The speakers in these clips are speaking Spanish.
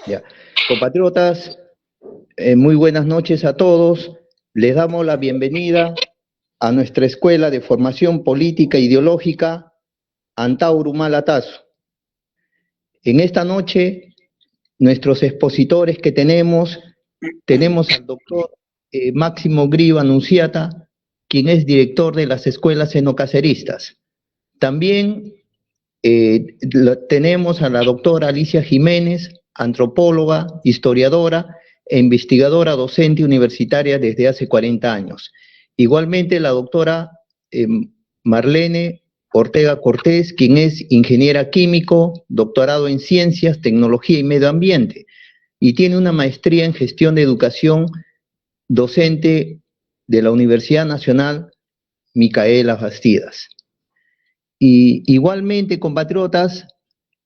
Ya. Compatriotas, muy buenas noches a todos. Les damos la bienvenida a nuestra Escuela de Formación Política e Ideológica, Antauro Humala Tazo. En esta noche, nuestros expositores que tenemos al doctor Máximo Grillo Annunziata, quien es director de las escuelas enocaceristas. También tenemos a la doctora Alicia Jiménez, antropóloga, historiadora e investigadora docente universitaria desde hace 40 años. Igualmente la doctora Marlene Ortega Cortés, quien es ingeniera químico, doctorado en ciencias, tecnología y medio ambiente, y tiene una maestría en gestión de educación docente de la Universidad Nacional Micaela Bastidas. Y igualmente, compatriotas,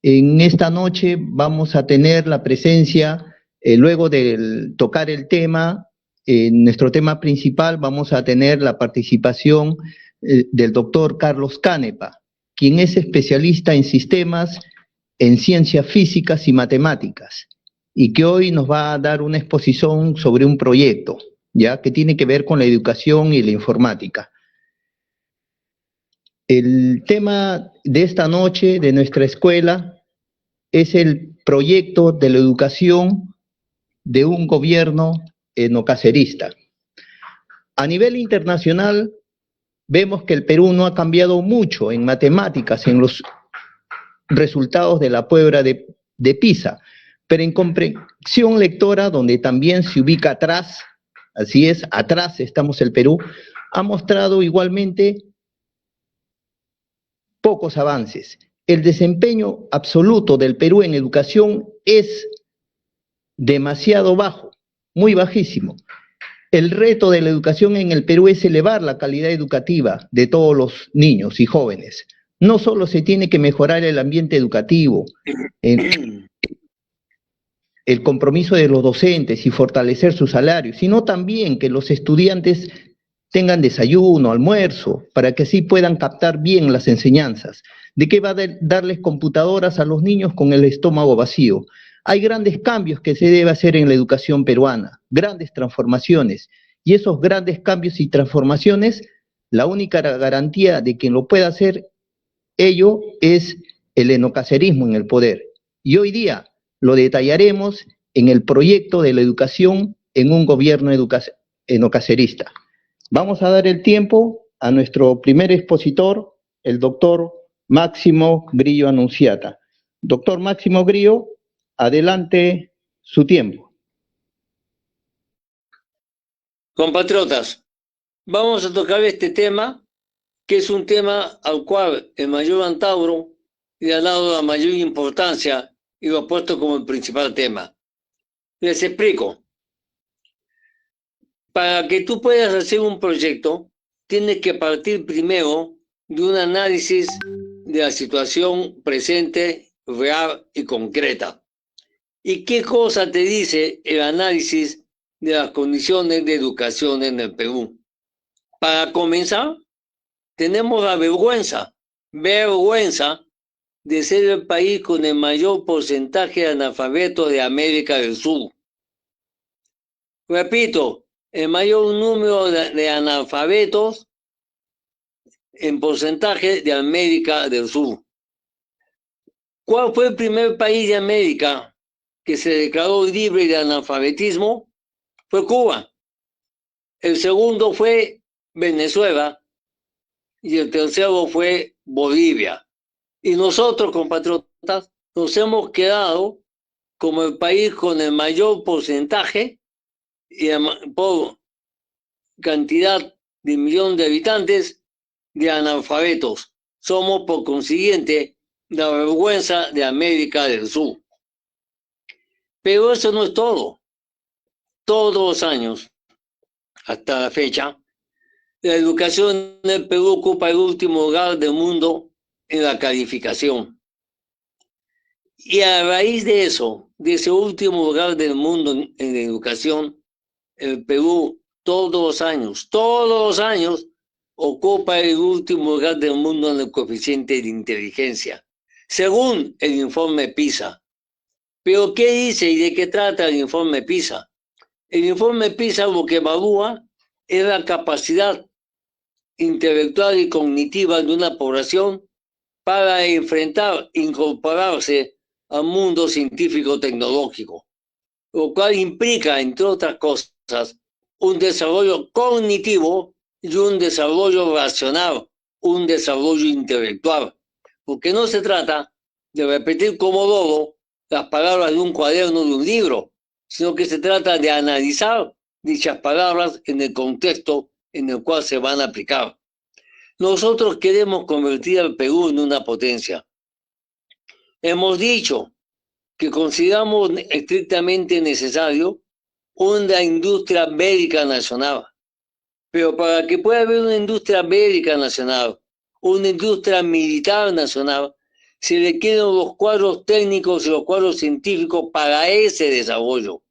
en esta noche vamos a tener la presencia, luego de tocar el tema, nuestro tema principal, vamos a tener la participación del doctor Carlos Canepa, quien es especialista en sistemas, en ciencias físicas y matemáticas, y que hoy nos va a dar una exposición sobre un proyecto, ya que tiene que ver con la educación y la informática. El tema de esta noche de nuestra escuela es el proyecto de la educación de un gobierno enocacerista. A nivel internacional, vemos que el Perú no ha cambiado mucho en matemáticas, en los resultados de la prueba de PISA, pero en comprensión lectora, donde también se ubica atrás, así es, atrás estamos el Perú, ha mostrado igualmente pocos avances. El desempeño absoluto del Perú en educación es demasiado bajo, muy bajísimo. El reto de la educación en el Perú es elevar la calidad educativa de todos los niños y jóvenes. No solo se tiene que mejorar el ambiente educativo, el compromiso de los docentes y fortalecer sus salarios, sino también que los estudiantes tengan desayuno, almuerzo, para que así puedan captar bien las enseñanzas. ¿De qué va a darles computadoras a los niños con el estómago vacío? Hay grandes cambios que se debe hacer en la educación peruana, grandes transformaciones, y esos grandes cambios y transformaciones, la única garantía de quien lo pueda hacer ello es el enocacerismo en el poder. Y hoy día lo detallaremos en el proyecto de la educación en un gobierno enocacerista. Vamos a dar el tiempo a nuestro primer expositor, el doctor Máximo Grillo Annunziata. Doctor Máximo Grillo, adelante su tiempo. Compatriotas, vamos a tocar este tema, que es un tema al cual el mayor Antauro le ha dado la mayor importancia y lo ha puesto como el principal tema. Les explico. Para que tú puedas hacer un proyecto, tienes que partir primero de un análisis de la situación presente, real y concreta. ¿Y qué cosa te dice el análisis de las condiciones de educación en el Perú? Para comenzar, tenemos la vergüenza de ser el país con el mayor porcentaje de analfabetos de América del Sur. Repito, el mayor número de analfabetos en porcentaje de América del Sur. ¿Cuál fue el primer país de América que se declaró libre de analfabetismo? Fue Cuba. El segundo fue Venezuela y el tercero fue Bolivia. Y nosotros, compatriotas, nos hemos quedado como el país con el mayor porcentaje y por cantidad de millón de habitantes de analfabetos. Somos, por consiguiente, la vergüenza de América del Sur. Pero eso no es todo. Todos los años, hasta la fecha, la educación en el Perú ocupa el último lugar del mundo en la calificación. Y a raíz de eso, de ese último lugar del mundo en la educación, el Perú todos los años, ocupa el último lugar del mundo en el coeficiente de inteligencia, según el informe PISA. Pero ¿qué dice y de qué trata el informe PISA? El informe PISA lo que evalúa es la capacidad intelectual y cognitiva de una población para incorporarse al mundo científico-tecnológico, lo cual implica, entre otras cosas, un desarrollo cognitivo y un desarrollo racional, un desarrollo intelectual, porque no se trata de repetir como loro las palabras de un cuaderno de un libro, sino que se trata de analizar dichas palabras en el contexto en el cual se van a aplicar. Nosotros queremos convertir al Perú en una potencia. Hemos dicho que consideramos estrictamente necesario una industria bélica nacional. Pero para que pueda haber una industria bélica nacional, una industria militar nacional, se requieren los cuadros técnicos y los cuadros científicos para ese desarrollo.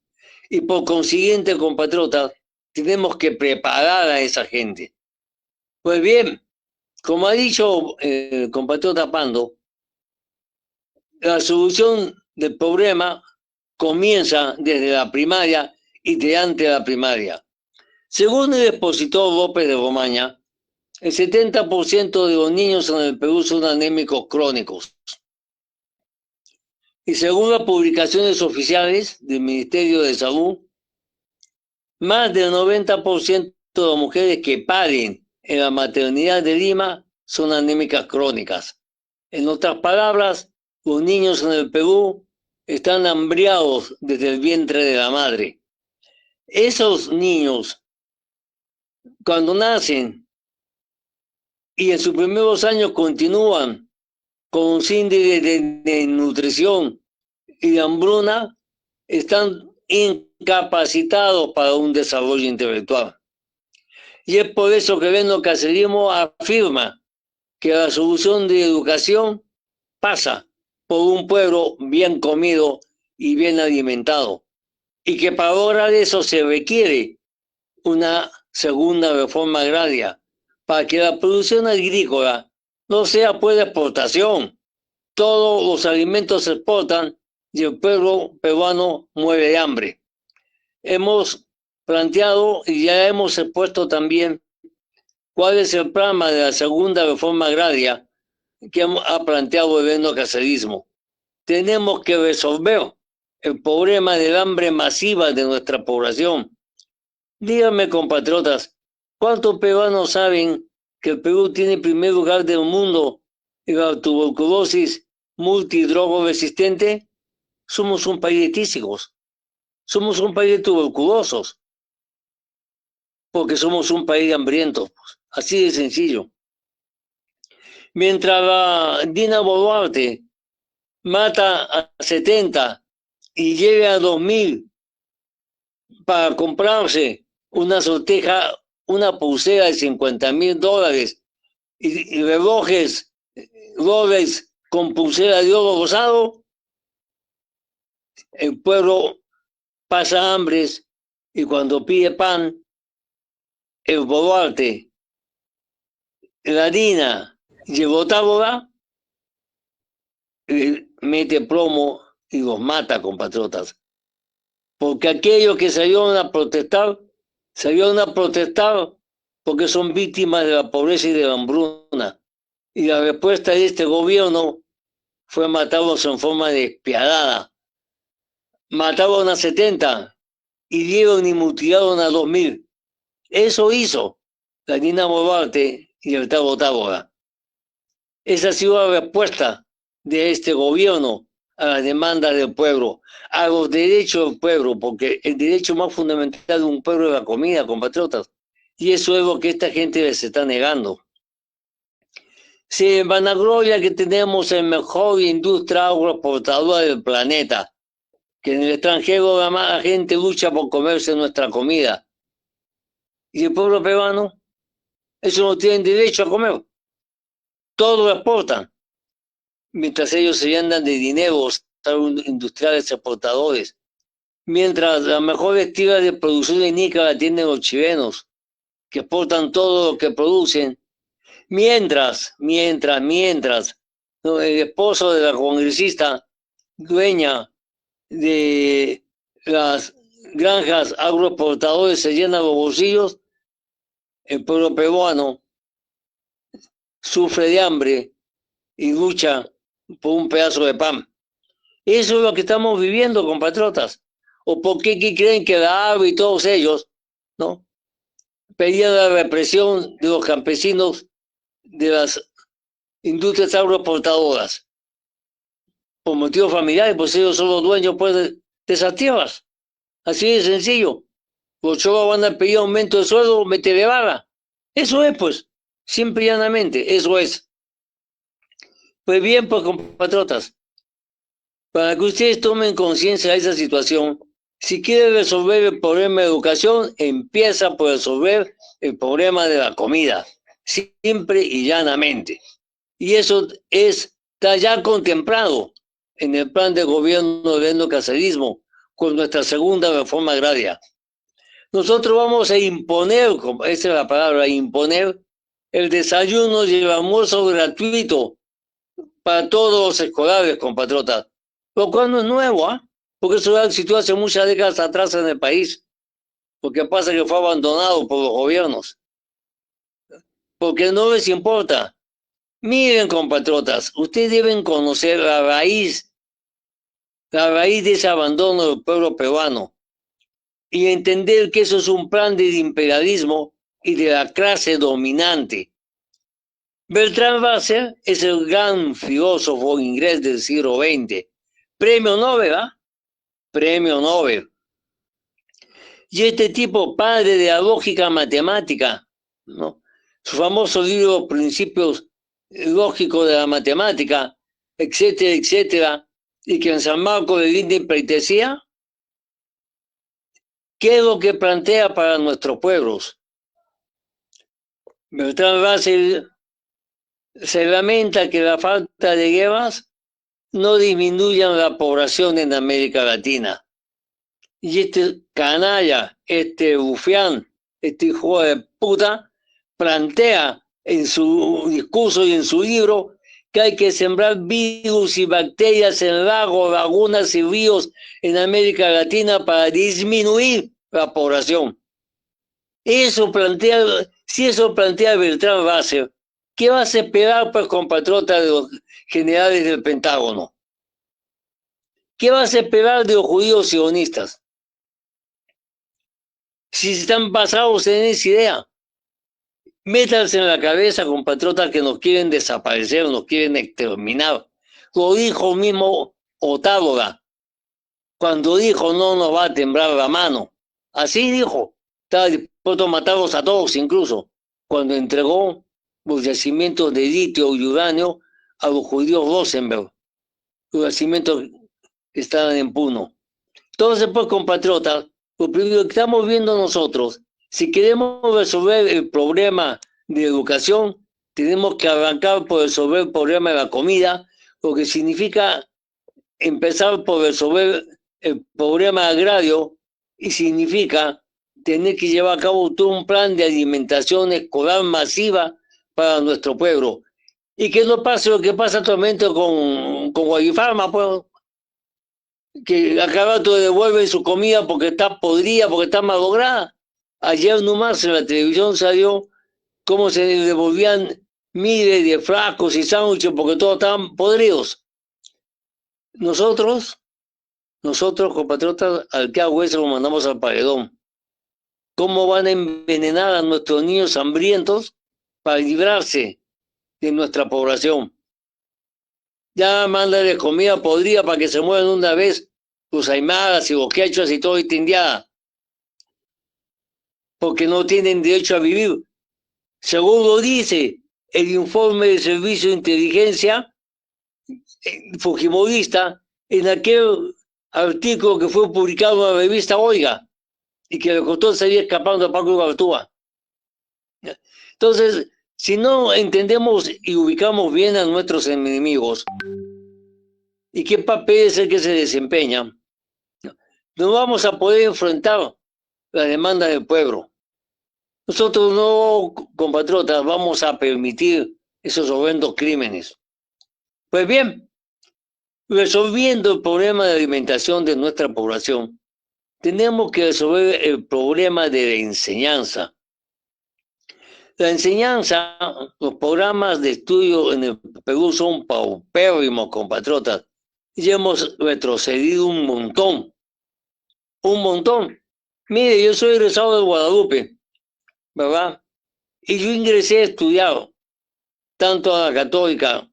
Y por consiguiente, compatriotas, tenemos que preparar a esa gente. Pues bien, como ha dicho el compatriota Pando, la solución del problema comienza desde la primaria y de antes de la primaria. Según el expositor López de Romaña, el 70% de los niños en el Perú son anémicos crónicos. Y según las publicaciones oficiales del Ministerio de Salud, más del 90% de las mujeres que paren en la maternidad de Lima son anémicas crónicas. En otras palabras, los niños en el Perú están hambriados desde el vientre de la madre. Esos niños, cuando nacen y en sus primeros años continúan con un índice de nutrición y de hambruna, están incapacitados para un desarrollo intelectual. Y es por eso que Beno Cacerismo afirma que la solución de educación pasa por un pueblo bien comido y bien alimentado, y que para lograr eso se requiere una segunda reforma agraria, para que la producción agrícola no sea por exportación. Todos los alimentos se exportan y el pueblo peruano muere de hambre. Hemos planteado y ya hemos expuesto también cuál es el programa de la segunda reforma agraria que ha planteado el Beno Cacerismo. Tenemos que resolver el problema del hambre masiva de nuestra población. Díganme, compatriotas, ¿cuántos peruanos saben que el Perú tiene el primer lugar del mundo en la tuberculosis multidrogoresistente? Somos un país de tísicos, somos un país de tuberculosos, porque somos un país de hambrientos, así de sencillo. Mientras la Dina Boluarte mata a 70 y llega a 2000 para comprarse una sorteja, una pulsera de $50,000 y relojes Rolex con pulsera de oro rosado, el pueblo pasa hambres y cuando pide pan, el Boluarte, la Dina y el Botáboga mete plomo y los mata, compatriotas. Porque aquellos que salieron a protestar porque son víctimas de la pobreza y de la hambruna. Y la respuesta de este gobierno fue matarlos en forma despiadada. Mataron a 70 y dieron y mutilaron a 2000. Eso hizo la Dina Boluarte y el Tabo Tábora. Esa ha sido la respuesta de este gobierno a las demandas del pueblo, a los derechos del pueblo, porque el derecho más fundamental de un pueblo es la comida, compatriotas, y eso es lo que esta gente les está negando. Se vanagloria que tenemos el mejor industria agroexportadora del planeta, que en el extranjero la gente lucha por comerse nuestra comida, y el pueblo peruano, eso no tienen derecho a comer, todo lo exportan. Mientras ellos se andan de dinero, son industriales exportadores. Mientras las mejores tiras de producción de níquel la tienen los chilenos, que exportan todo lo que producen. Mientras, el esposo de la congresista, dueña de las granjas agroexportadores se llenan los bolsillos, el pueblo peruano sufre de hambre y lucha por un pedazo de pan. Eso es lo que estamos viviendo, compatriotas. ¿O por qué creen que la ABE y todos ellos, ¿no?, pedían la represión de los campesinos de las industrias agroexportadoras? Por motivos familiares, pues ellos son los dueños, pues, de esas tierras. Así de sencillo. Los chavos van a pedir aumento de sueldo, métele vara. Eso es, pues, simple y llanamente, eso es. Pues bien, pues, compatriotas, para que ustedes tomen conciencia de esa situación, si quieren resolver el problema de educación, empieza por resolver el problema de la comida, simple y llanamente. Y eso está ya contemplado en el plan de gobierno del endocacerismo con nuestra segunda reforma agraria. Nosotros vamos a imponer, esa es la palabra, imponer el desayuno y el almuerzo gratuito para todos los escolares, compatriotas. Lo cual no es nuevo, ¿eh? Porque eso ya existió hace muchas décadas atrás en el país. Porque pasa que fue abandonado por los gobiernos. Porque no les importa. Miren, compatriotas, ustedes deben conocer la raíz de ese abandono del pueblo peruano y entender que eso es un plan de imperialismo y de la clase dominante. Bertrand Russell es el gran filósofo inglés del siglo XX, premio Nobel, ¿ah? Premio Nobel. Y este tipo, padre de la lógica matemática, ¿no?, su famoso libro Principios Lógicos de la Matemática, etcétera, etcétera, y que en San Marcos de Linda pleitesía, ¿qué es lo que plantea para nuestros pueblos? Bertrand Russell se lamenta que la falta de guerras no disminuyan la población en América Latina. Y este canalla, este bufián, este hijo de puta, plantea en su discurso y en su libro que hay que sembrar virus y bacterias en lagos, lagunas y ríos en América Latina para disminuir la población. Eso plantea, si eso plantea Bertrand Russell, ¿qué va a esperar, pues, compatriota, de los generales del Pentágono? ¿Qué va a esperar de los judíos sionistas? Si están basados en esa idea, métanse en la cabeza, compatriotas, que nos quieren desaparecer, nos quieren exterminar. Lo dijo mismo Otávola, cuando dijo no nos va a temblar la mano. Así dijo, estaba dispuesto a matarlos a todos, incluso cuando entregó los yacimientos de litio y uranio a los judíos Rosenberg, los yacimientos que estaban en Puno. Entonces, pues, compatriotas, lo primero que estamos viendo nosotros, si queremos resolver el problema de educación, tenemos que arrancar por resolver el problema de la comida, lo que significa empezar por resolver el problema agrario y significa tener que llevar a cabo todo un plan de alimentación escolar masiva para nuestro pueblo. Y que no pase lo que pasa actualmente con Guayifarma, pues, que a cada rato devuelven su comida porque está podrida, porque está malograda. Ayer nomás en la televisión salió cómo se devolvían miles de frascos y sándwiches porque todos estaban podridos. Nosotros, compatriotas, al que hago eso lo mandamos al paredón. ¿Cómo van a envenenar a nuestros niños hambrientos para librarse de nuestra población? Ya mándale comida podrida para que se muevan una vez los aymaras y los quechuas y todo esta indiada, porque no tienen derecho a vivir. Según lo dice el informe del Servicio de Inteligencia fujimorista en aquel artículo que fue publicado en la revista Oiga y que le costó salir escapando a Paco Gartúa. Entonces, si no entendemos y ubicamos bien a nuestros enemigos y qué papel es el que se desempeña, no vamos a poder enfrentar la demanda del pueblo. Nosotros no, compatriotas, vamos a permitir esos horrendos crímenes. Pues bien, Resolviendo el problema de alimentación de nuestra población, tenemos que resolver el problema de la enseñanza. La enseñanza, los programas de estudio en el Perú son paupérrimos, compatriotas, y hemos retrocedido un montón. Un montón. Mire, yo soy egresado de Guadalupe, ¿verdad? Y yo ingresé a estudiar tanto a la Católica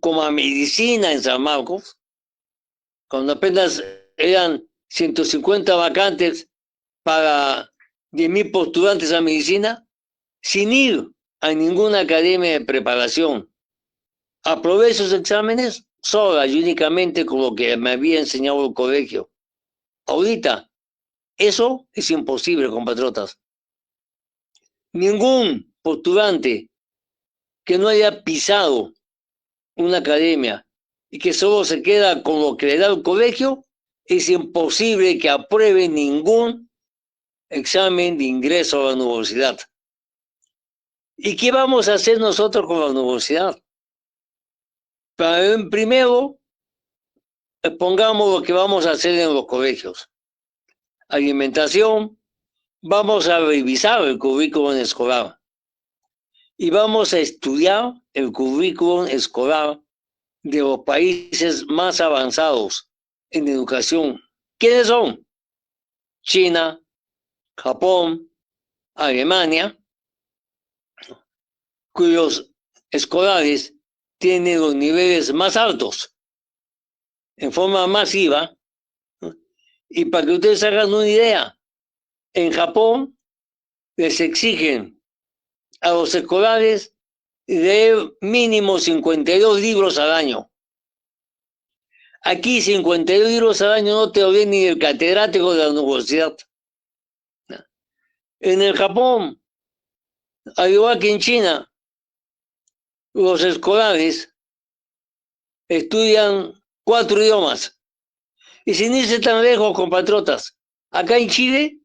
como a Medicina en San Marcos, cuando apenas eran 150 vacantes para 10.000 postulantes a Medicina, sin ir a ninguna academia de preparación. Aprobé esos exámenes sola y únicamente con lo que me había enseñado el colegio. Ahorita, eso es imposible, compatriotas. Ningún postulante que no haya pisado una academia y que solo se queda con lo que le da el colegio, es imposible que apruebe ningún examen de ingreso a la universidad. ¿Y qué vamos a hacer nosotros con la universidad? Primero, pongamos lo que vamos a hacer en los colegios. Alimentación, vamos a revisar el currículum escolar y vamos a estudiar el currículum escolar de los países más avanzados en educación. ¿Quiénes son? China, Japón, Alemania, cuyos escolares tienen los niveles más altos en forma masiva. Y para que ustedes hagan una idea, en Japón les exigen a los escolares leer mínimo 52 libros al año. Aquí 52 libros al año no te lo lee ni el catedrático de la universidad. En el Japón, al igual que en China, los escolares estudian 4 idiomas. Y sin irse tan lejos, compatriotas, acá en Chile,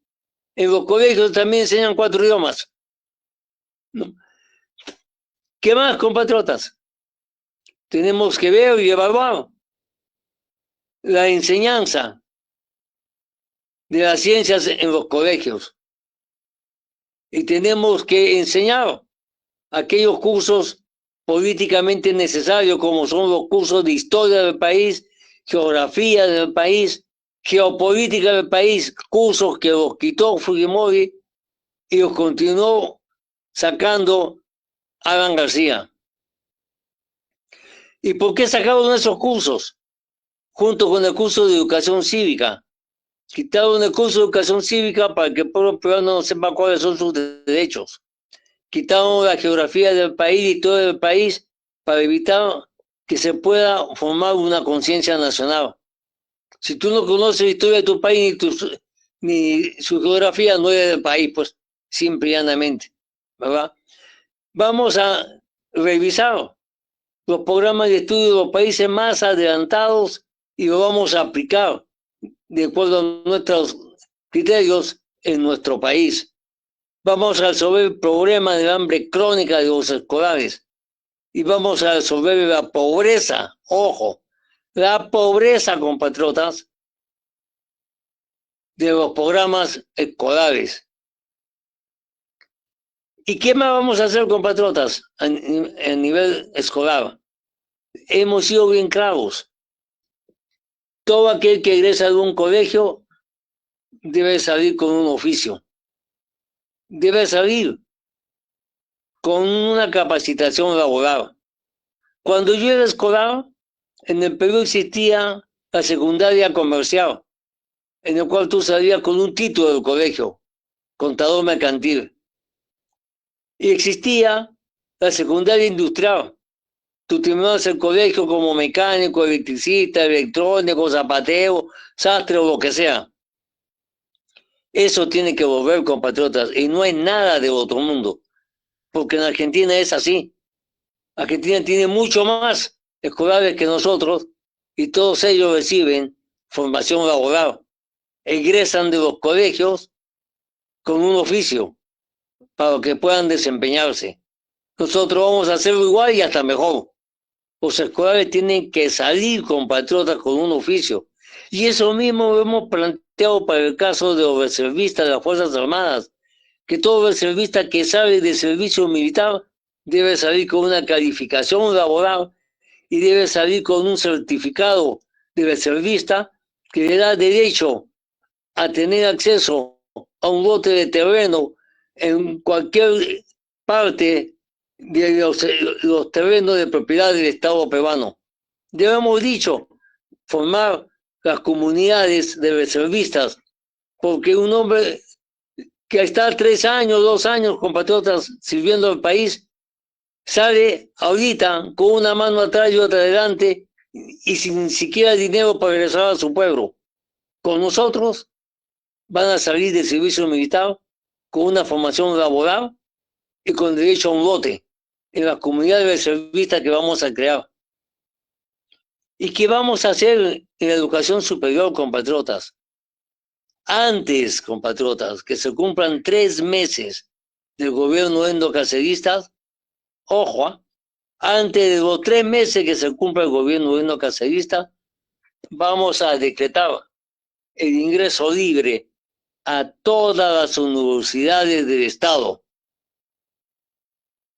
en los colegios también enseñan 4 idiomas. ¿Qué más, compatriotas? Tenemos que ver y evaluar la enseñanza de las ciencias en los colegios. Y tenemos que enseñar aquellos cursos políticamente necesarios, como son los cursos de historia del país, geografía del país, geopolítica del país, cursos que los quitó Fujimori y los continuó sacando Alan García. ¿Y por qué sacaron esos cursos? Junto con el curso de educación cívica. Quitaron el curso de educación cívica para que el pueblo peruano no sepa cuáles son sus derechos. Quitaron la geografía del país y todo el país para evitar que se pueda formar una conciencia nacional. Si tú no conoces la historia de tu país ni su geografía, no eres del país, pues, simple y llanamente, ¿verdad? Vamos a revisar los programas de estudio de los países más adelantados y lo vamos a aplicar de acuerdo a nuestros criterios en nuestro país. Vamos a resolver el problema del hambre crónica de los escolares y vamos a resolver la pobreza, ojo, la pobreza, compatriotas, de los programas escolares. ¿Y qué más vamos a hacer, compatriotas, a nivel escolar? Hemos sido bien claros. Todo aquel que egresa de un colegio debe salir con un oficio. Debe salir con una capacitación laboral. Cuando yo era escolar, en el Perú existía la secundaria comercial, en el cual tú salías con un título del colegio, contador mercantil. Y existía la secundaria industrial. Tú terminabas el colegio como mecánico, electricista, electrónico, zapatero, sastre o lo que sea. Eso tiene que volver, compatriotas, y no es nada de otro mundo, porque en Argentina es así. Argentina tiene mucho más escolares que nosotros y todos ellos reciben formación laboral. Egresan de los colegios con un oficio para que puedan desempeñarse. Nosotros vamos a hacerlo igual y hasta mejor, los escolares tienen que salir, compatriotas, con un oficio. Y eso mismo lo hemos planteado para el caso de los reservistas de las Fuerzas Armadas, que todo reservista que sale de servicio militar debe salir con una calificación laboral y debe salir con un certificado de reservista que le da derecho a tener acceso a un lote de terreno en cualquier parte de los terrenos de propiedad del Estado peruano. Ya hemos dicho, formar las comunidades de reservistas, porque un hombre que está 3 años, 2 años, compatriotas, sirviendo al país, sale ahorita con una mano atrás y otra adelante y sin siquiera dinero para regresar a su pueblo. Con nosotros van a salir del servicio militar con una formación laboral y con derecho a un lote en la comunidad de reservistas que vamos a crear. ¿Y qué vamos a hacer en la educación superior, compatriotas? Antes, compatriotas, que se cumplan 3 meses del gobierno endocacerista, ojo, antes de los 3 meses que se cumpla el gobierno endocacerista, vamos a decretar el ingreso libre a todas las universidades del Estado.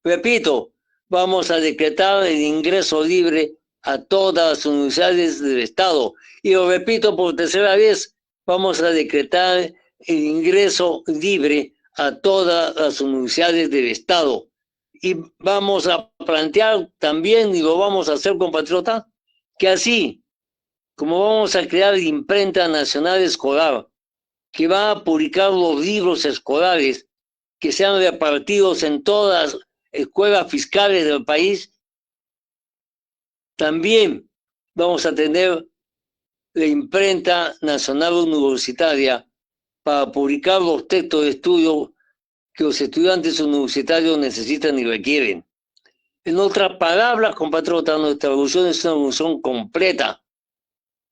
Repito, vamos a decretar el ingreso libre a todas las universidades del Estado. Y lo repito por 3ª vez, vamos a decretar el ingreso libre a todas las universidades del Estado. Y vamos a plantear también, y lo vamos a hacer, compatriotas, que así como vamos a crear la Imprenta Nacional Escolar, que va a publicar los libros escolares que sean repartidos en todas las escuelas fiscales del país, también vamos a tener la Imprenta Nacional Universitaria para publicar los textos de estudio que los estudiantes universitarios necesitan y requieren. En otras palabras, compatriotas, nuestra evolución es una evolución completa,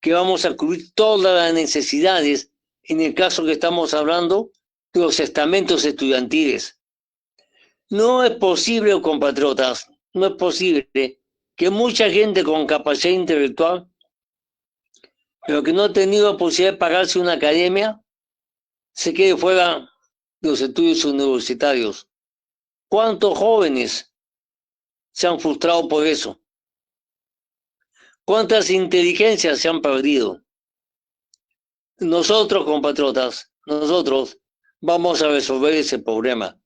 que vamos a cubrir todas las necesidades en el caso que estamos hablando de los estamentos estudiantiles. No es posible, compatriotas, no es posible que mucha gente con capacidad intelectual, pero que no ha tenido la posibilidad de pagarse una academia, se quede fuera de los estudios universitarios. ¿Cuántos jóvenes se han frustrado por eso? ¿Cuántas inteligencias se han perdido? Nosotros, compatriotas, nosotros vamos a resolver ese problema.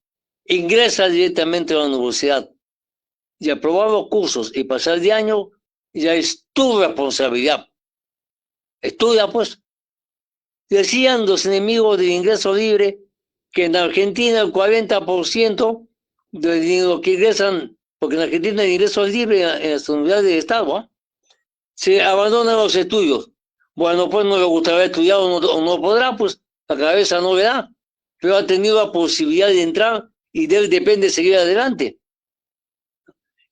Ingresa directamente a la universidad y aprobar los cursos y pasar de año ya es tu responsabilidad. Estudia, pues. Decían los enemigos del ingreso libre que en Argentina el 40% de los que ingresan, porque en Argentina el ingreso es libre en las universidades del Estado, ¿eh? Se abandonan los estudios. Bueno, pues no le gustaría estudiar o no podrá, pues la cabeza no le da, pero ha tenido la posibilidad de entrar y de él depende seguir adelante.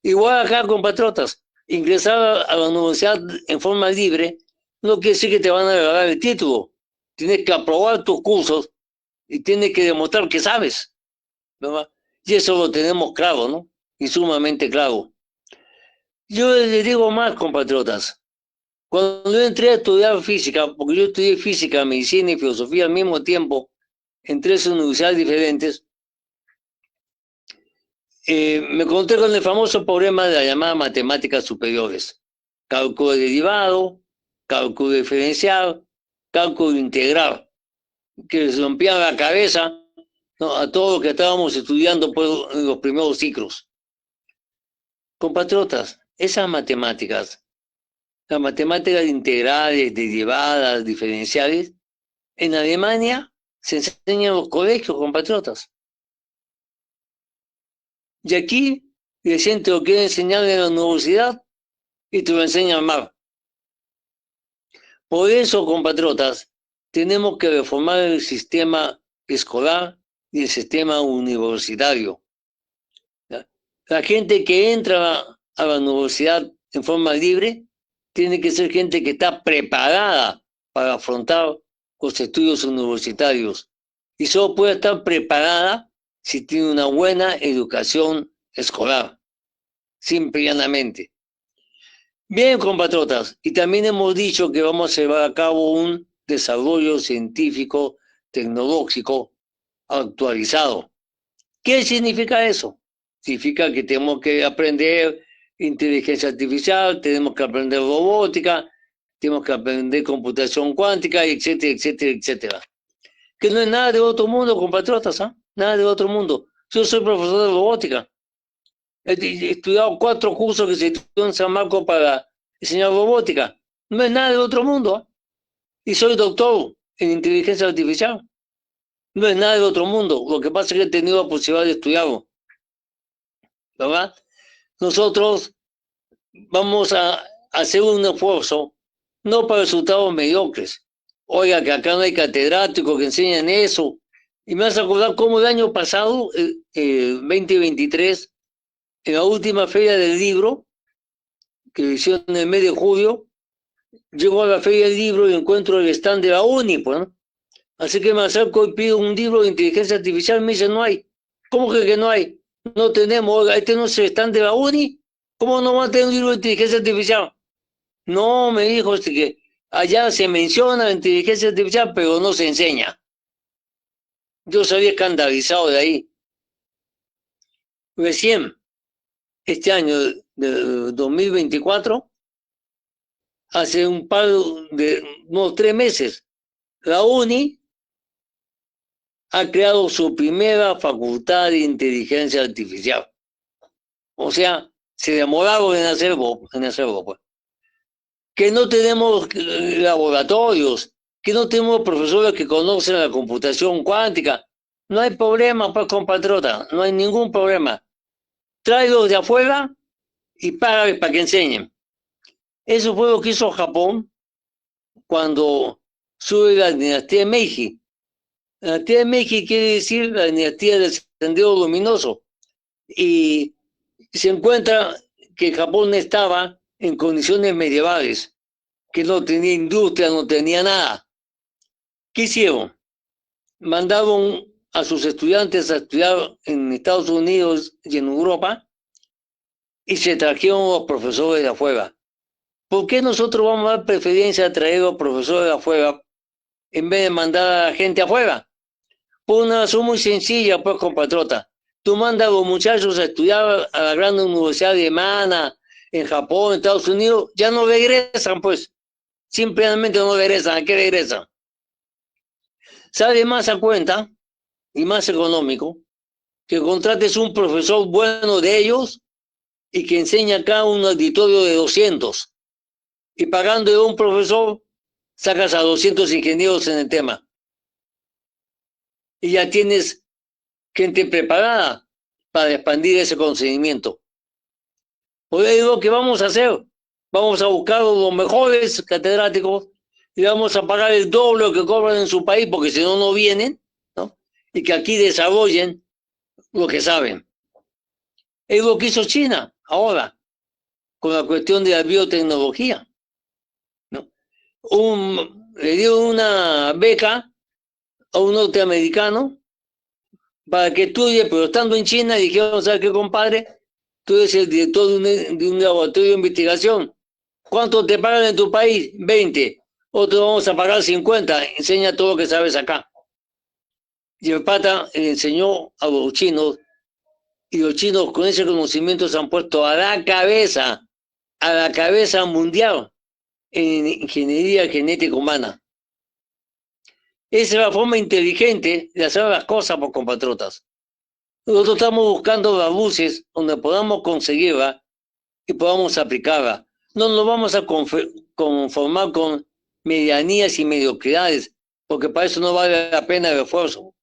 Igual acá, compatriotas, ingresar a la universidad en forma libre no quiere decir que te van a regalar el título. Tienes que aprobar tus cursos y tienes que demostrar que sabes, ¿verdad? Y eso lo tenemos claro, ¿no? Y sumamente claro. Yo les digo más, compatriotas. Cuando yo entré a estudiar física, porque yo estudié física, medicina y filosofía al mismo tiempo en 3 universidades diferentes, me encontré con el famoso problema de las llamadas matemáticas superiores. Cálculo derivado, cálculo diferencial, cálculo integral, que les rompían la cabeza, ¿no?, a todos los que estábamos estudiando pues, en los primeros ciclos. Compatriotas, esas matemáticas, las matemáticas integrales, derivadas, diferenciales, en Alemania se enseñan en los colegios, compatriotas. Y aquí, recién te lo quieren enseñar en la universidad y te lo enseñan mal. Por eso, compatriotas, tenemos que reformar el sistema escolar y el sistema universitario. La gente que entra a la universidad en forma libre tiene que ser gente que está preparada para afrontar los estudios universitarios. Y solo puede estar preparada si tiene una buena educación escolar, simple y llanamente. Bien, compatriotas, y también hemos dicho que vamos a llevar a cabo un desarrollo científico, tecnológico actualizado. ¿Qué significa eso? Significa que tenemos que aprender inteligencia artificial, tenemos que aprender robótica, tenemos que aprender computación cuántica, etcétera, etcétera, etcétera. Que no es nada de otro mundo, compatriotas, ¿ah? Nada de otro mundo. Yo soy profesor de robótica. He estudiado 4 cursos que se estudian en San Marcos para enseñar robótica. No es nada de otro mundo, ¿ah? Y soy doctor en inteligencia artificial. No es nada de otro mundo. Lo que pasa es que he tenido la posibilidad de estudiarlo, ¿verdad? Nosotros vamos a hacer un esfuerzo, no para resultados mediocres. Oiga, que acá no hay catedráticos que enseñan eso. Y me vas a acordar cómo el año pasado, 2023, en la última feria del libro, que hicieron en el mes de julio, llego a la feria del libro y encuentro el stand de la UNI, pues, ¿no? Así que me acerco y pido un libro de inteligencia artificial, me dicen, no hay. ¿Cómo que no hay? No tenemos, oiga, este no es el stand de la UNI. ¿Cómo no va a tener un libro de inteligencia artificial? No, me dijo que allá se menciona la inteligencia artificial, pero no se enseña. Yo salí escandalizado de ahí. Recién, este año de 2024, hace un par de, unos 3 meses, la UNI ha creado su primera facultad de inteligencia artificial. O sea, se demoraron en hacerlo, pues. Que no tenemos laboratorios, que no tenemos profesores que conocen la computación cuántica. No hay problema, pues, compatriota, no hay ningún problema. Tráelos de afuera y págales para que enseñen. Eso fue lo que hizo Japón cuando sube la dinastía Meiji. La dinastía Meiji quiere decir la dinastía del Sendero Luminoso. Y se encuentra que Japón estaba en condiciones medievales, que no tenía industria, no tenía nada. ¿Qué hicieron? Mandaron a sus estudiantes a estudiar en Estados Unidos y en Europa y se trajeron los profesores de afuera. ¿Por qué nosotros vamos a dar preferencia a traer a los profesores de afuera en vez de mandar a la gente afuera? Por una razón muy sencilla, pues, compatriota. Tú mandas a los muchachos a estudiar a la gran universidad alemana, en Japón, en Estados Unidos, ya no regresan, pues. Simplemente no regresan. ¿A qué regresan? Sale más a cuenta y más económico que contrates un profesor bueno de ellos y que enseña acá un auditorio de 200. Y pagando de un profesor, sacas a 200 ingenieros en el tema. Y ya tienes gente preparada para expandir ese conocimiento. Por eso digo que vamos a hacer, vamos a buscar los mejores catedráticos y vamos a pagar el doble que cobran en su país, porque si no, no vienen, ¿no? Y que aquí desarrollen lo que saben. Es lo que hizo China ahora, con la cuestión de la biotecnología, ¿no? Le dio una beca a un norteamericano para que estudie, pero estando en China, dijeron, ¿sabes qué, compadre? Tú eres el director de un laboratorio de investigación. ¿Cuánto te pagan en tu país? 20. Otro vamos a pagar 50. Enseña todo lo que sabes acá. Y el pata enseñó a los chinos, y los chinos con ese conocimiento se han puesto a la cabeza mundial en ingeniería genética humana. Esa es la forma inteligente de hacer las cosas, por compatriotas. Nosotros estamos buscando las luces donde podamos conseguirla y podamos aplicarla. No nos vamos a conformar con medianías y mediocridades, porque para eso no vale la pena el esfuerzo,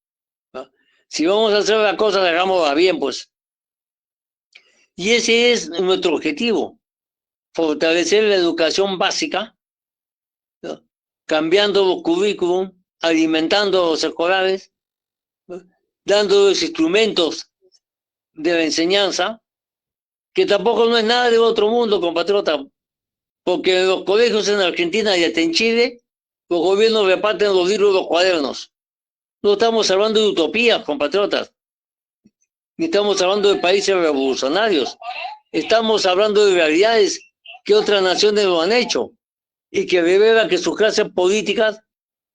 ¿no? Si vamos a hacer las cosas, hagámoslas bien, pues. Y ese es nuestro objetivo, fortalecer la educación básica, ¿no? Cambiando los currículum, alimentando a los escolares, ¿no? Dándoles instrumentos de la enseñanza, que tampoco no es nada de otro mundo, compatriota, porque en los colegios en Argentina y hasta en Chile, los gobiernos reparten los libros, los cuadernos. No estamos hablando de utopías, compatriotas, ni estamos hablando de países revolucionarios. Estamos hablando de realidades que otras naciones lo han hecho y que revela que sus clases políticas,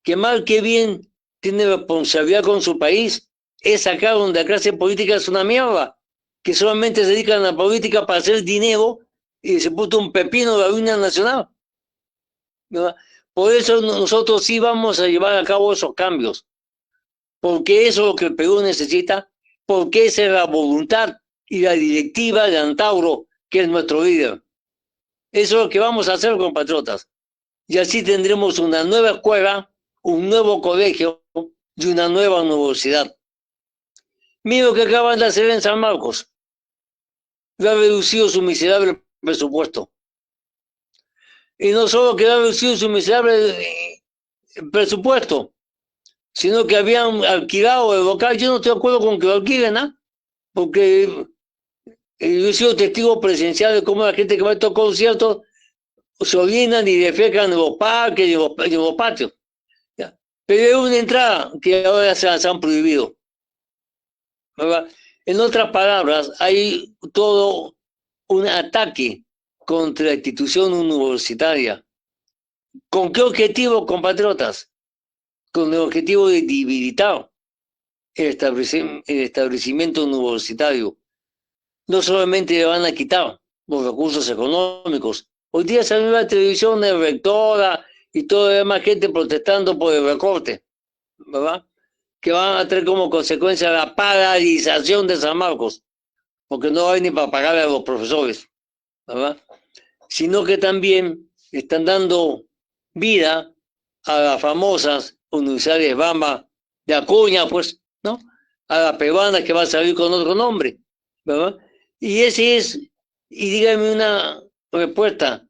que mal que bien tienen responsabilidad con su país, es acá donde la clase política es una mierda, que solamente se dedican a la política para hacer dinero y se puso un pepino de la ruina nacional, ¿verdad? Por eso nosotros sí vamos a llevar a cabo esos cambios, porque eso es lo que el Perú necesita, porque esa es la voluntad y la directiva de Antauro, que es nuestro líder. Eso es lo que vamos a hacer, compatriotas. Y así tendremos una nueva escuela, un nuevo colegio y una nueva universidad. Mira lo que acaban de hacer en San Marcos. Le ha reducido su miserable presupuesto. Y no solo que le ha reducido su miserable presupuesto, sino que habían alquilado el local. Yo no estoy de acuerdo con que lo alquilen, ¿ah? Porque yo he sido testigo presencial de cómo la gente que va a estos conciertos se orinan y defecan en los parques y en los patios. ¿Ya? Pero hay una entrada que ahora se han prohibido, ¿verdad? En otras palabras, hay todo un ataque contra la institución universitaria. ¿Con qué objetivo, compatriotas? Con el objetivo de debilitar el establecimiento universitario. No solamente le van a quitar los recursos económicos. Hoy día salió en la televisión de rectora y toda la demás gente protestando por el recorte, ¿verdad? Que van a tener como consecuencia la paralización de San Marcos, porque no hay ni para pagarle a los profesores, ¿verdad? Sino que también están dando vida a las famosas universidades Bamba de Acuña, pues, ¿no? A la peruana que va a salir con otro nombre, ¿verdad? Y ese es, y dígame una respuesta,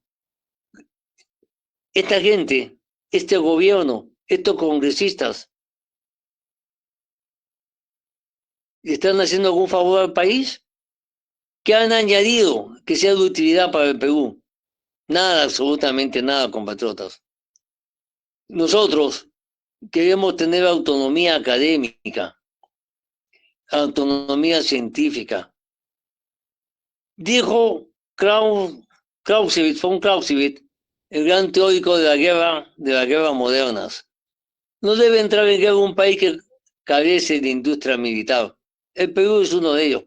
esta gente, este gobierno, estos congresistas, ¿están haciendo algún favor al país? ¿Qué han añadido que sea de utilidad para el Perú? Nada, absolutamente nada, compatriotas. Nosotros queremos tener autonomía académica, autonomía científica. Dijo Clausewitz, von Clausewitz, el gran teórico de las guerras modernas. No debe entrar en guerra un país que carece de industria militar. El Perú es uno de ellos,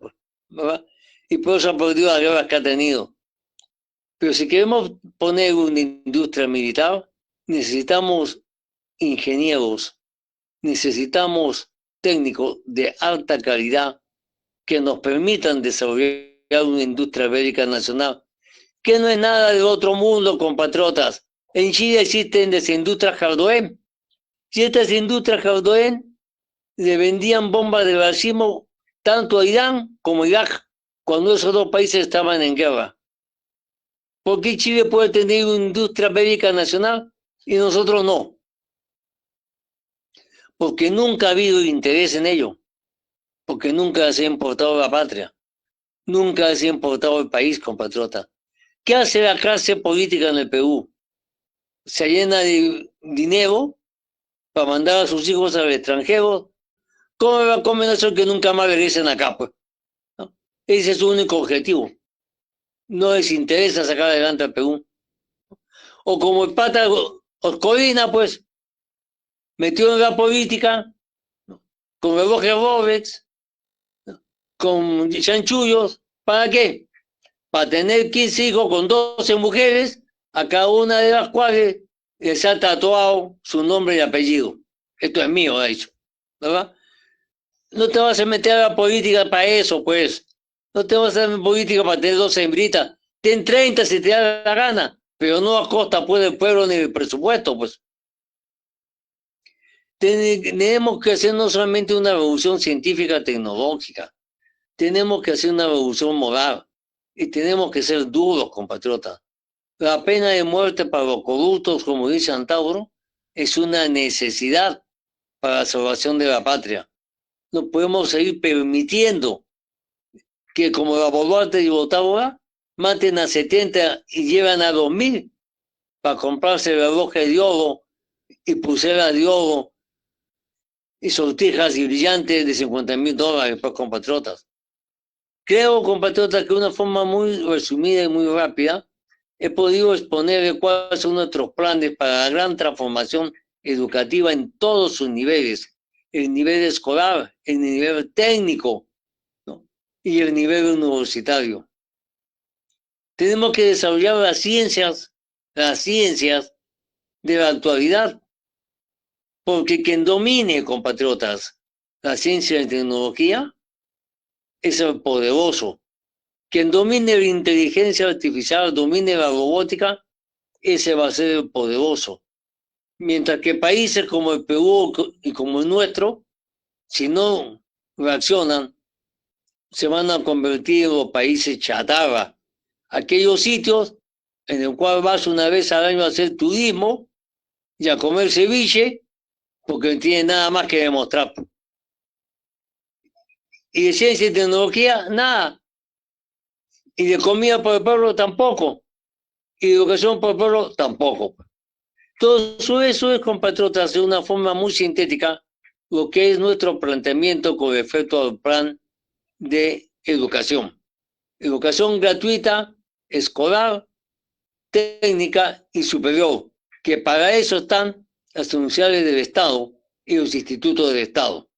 ¿verdad? Y por eso ha perdido las guerras que ha tenido. Pero si queremos poner una industria militar, necesitamos ingenieros, necesitamos técnicos de alta calidad que nos permitan desarrollar una industria bélica nacional, que no es nada del otro mundo, compatriotas. En Chile existen las industrias Jardoén. Si estas industrias Jardoén le vendían bombas de racimo tanto a Irán como a Irak, cuando esos dos países estaban en guerra. ¿Por qué Chile puede tener una industria bélica nacional y nosotros no? Porque nunca ha habido interés en ello, porque nunca se ha importado la patria, nunca se ha importado el país, compatriota. ¿Qué hace la clase política en el Perú? Se llena de dinero para mandar a sus hijos al extranjero. ¿Cómo va a convencer que nunca más regresen acá, pues? ¿No? Ese es su único objetivo. No les interesa sacar adelante al Perú. O como el pata Oscorina, pues, metió en la política, ¿no? Con el Roger Roberts, ¿no? Con chanchullos. ¿Para qué? Para tener 15 hijos con 12 mujeres, a cada una de las cuales les ha tatuado su nombre y apellido. Esto es mío, ha dicho, ¿verdad? No te vas a meter a la política para eso, pues. No te vas a hacer política para tener 12 hembritas. Ten 30 si te da la gana, pero no a costa pues, del pueblo ni del presupuesto, pues. Tenemos que hacer no solamente una revolución científica tecnológica, tenemos que hacer una revolución moral y tenemos que ser duros, compatriotas. La pena de muerte para los corruptos, como dice Antauro, es una necesidad para la salvación de la patria. No podemos seguir permitiendo que, como la Boluarte y Botávola, maten a 70 y llevan a 2000 para comprarse relojes de oro y pulseras de oro y sortijas y brillantes de $50,000 para compatriotas. Creo, compatriotas, que una forma muy resumida y muy rápida he podido exponer cuáles son nuestros planes para la gran transformación educativa en todos sus niveles, el nivel escolar, el nivel técnico, ¿no? Y el nivel universitario. Tenemos que desarrollar las ciencias de la actualidad, porque quien domine, compatriotas, la ciencia y tecnología es el poderoso. Quien domine la inteligencia artificial, domine la robótica, ese va a ser el poderoso. Mientras que países como el Perú y como el nuestro, si no reaccionan, se van a convertir en los países chatarra, aquellos sitios en el cual vas una vez al año a hacer turismo y a comer ceviche, porque no tiene nada más que demostrar. Y de ciencia y tecnología, nada. Y de comida por el pueblo, tampoco. Y de educación por el pueblo, tampoco. Todo eso es, compatriotas, de una forma muy sintética, lo que es nuestro planteamiento con respecto al plan de educación. Educación gratuita, escolar, técnica y superior, que para eso están las universidades del Estado y los institutos del Estado.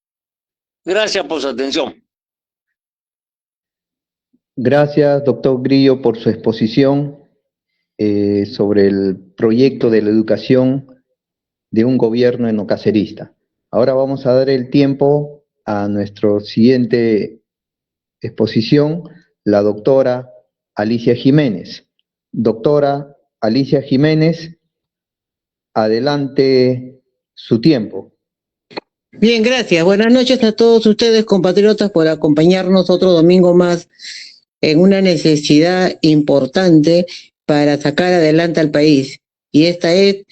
Gracias por su atención. Gracias, doctor Grillo, por su exposición sobre el proyecto de la educación de un gobierno etnocacerista. Ahora vamos a dar el tiempo a nuestra siguiente exposición, la doctora Alicia Jiménez. Doctora Alicia Jiménez, adelante su tiempo. Bien, gracias. Buenas noches a todos ustedes, compatriotas, por acompañarnos otro domingo más en una necesidad importante para sacar adelante al país. Y esta es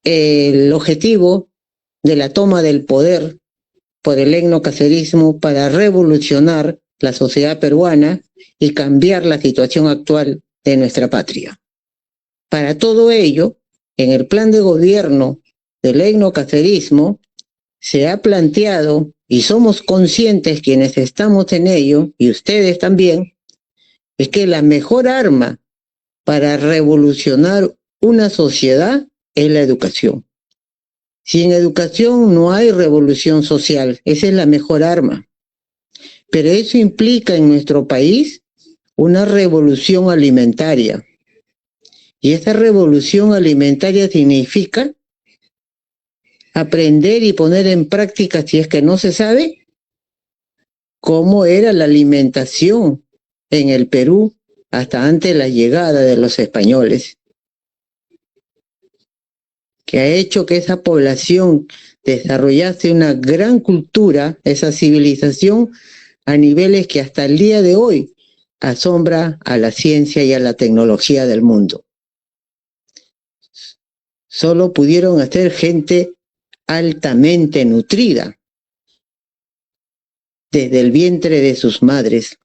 el objetivo de la toma del poder por el etnocacerismo para revolucionar la sociedad peruana y cambiar la situación actual de nuestra patria. Para todo ello, en el plan de gobierno del etnocacerismo se ha planteado, y somos conscientes quienes estamos en ello, y ustedes también, es que la mejor arma para revolucionar una sociedad es la educación. Sin educación no hay revolución social, esa es la mejor arma. Pero eso implica en nuestro país una revolución alimentaria. Y esa revolución alimentaria significa aprender y poner en práctica, si es que no se sabe, cómo era la alimentación en el Perú hasta antes de la llegada de los españoles, que ha hecho que esa población desarrollase una gran cultura, esa civilización, a niveles que hasta el día de hoy asombra a la ciencia y a la tecnología del mundo. Solo pudieron hacer gente altamente nutrida desde el vientre de sus madres.